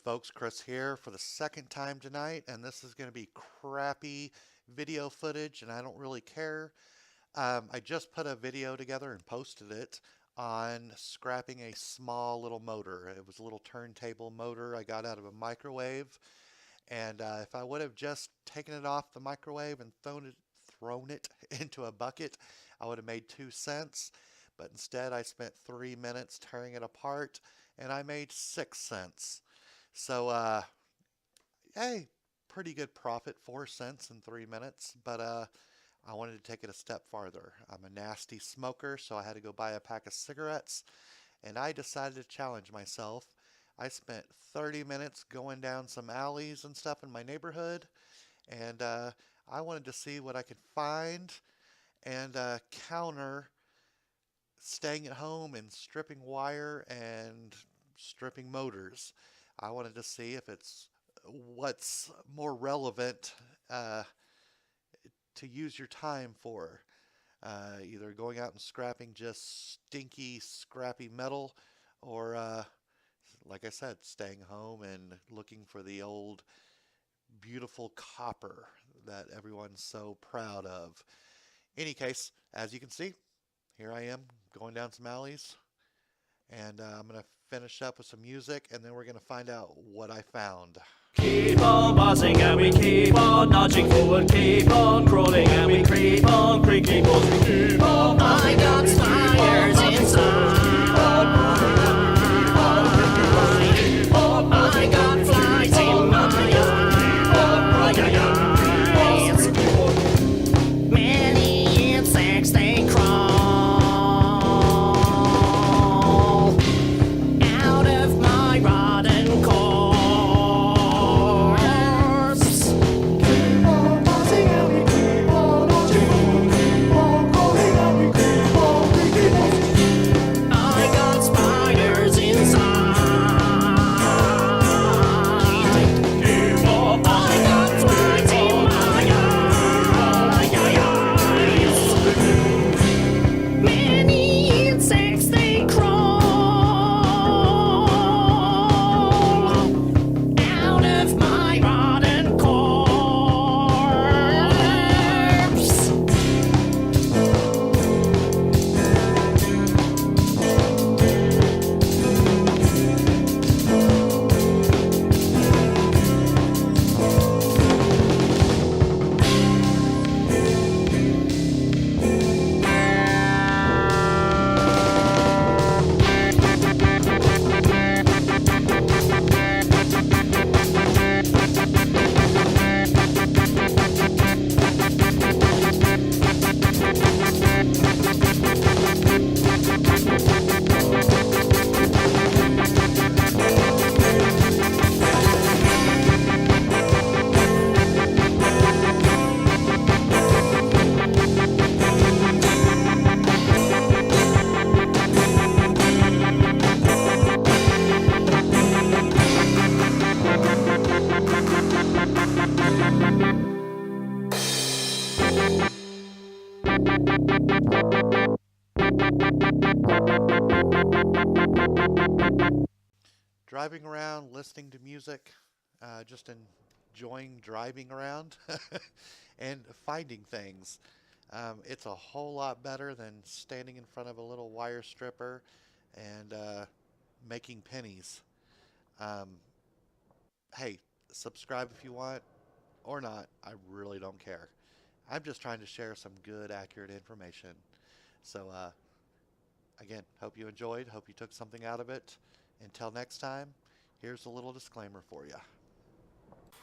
folks, Chris here for the second time tonight, and this is going to be crappy video footage, and I don't really care. I just put a video together and posted it on scrapping a small little motor. It was a little turntable motor I got out of a microwave, and if I would have just taken it off the microwave and thrown it into a bucket, I would have made 2 cents. But instead, I spent 3 minutes tearing it apart, and I made 6 cents. So, hey, pretty good profit, 4 cents in 3 minutes. But I wanted to take it a step farther. I'm a nasty smoker, so I had to go buy a pack of cigarettes, and I decided to challenge myself. I spent 30 minutes going down some alleys and stuff in my neighborhood, and I wanted to see what I could find and counter staying at home and stripping wire and stripping motors. I wanted to see if it's what's more relevant to use your time for. Either going out and scrapping just stinky, scrappy metal, or like I said, staying home and looking for the old, beautiful copper that everyone's so proud of. Any case, as you can see, here I am going down some alleys, and I'm going to finish up with some music, and then we're going to find out what I found. Keep on buzzing and we keep on nudging forward, keep on crawling and we creep on creaking walls, we keep on. I got spiders inside. I got flies in my eyes. Many insects they crawl out of my rotten corpse. Keep on buzzing and we keep on nudging, keep on crawling and we keep on creaking walls. I got spiders inside. Driving around, listening to music, just enjoying driving around and finding things. It's a whole lot better than standing in front of a little wire stripper and making pennies. Um, hey, subscribe if you want or not. I really don't care. I'm just trying to share some good, accurate information. So, again, hope you enjoyed. Hope you took something out of it. Until next time, here's a little disclaimer for you.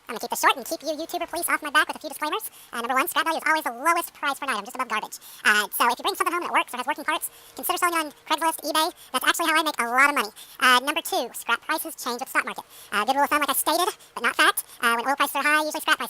I'm going to keep this short and keep you YouTuber police off my back with a few disclaimers. Number one, scrap value is always the lowest price for an item, just above garbage. So if you bring something home that works or has working parts, consider selling it on Craigslist, eBay. That's actually how I make a lot of money. Number two, scrap prices change with the stock market. Good rule of thumb, like I stated, but not fact. When oil prices are high, usually scrap prices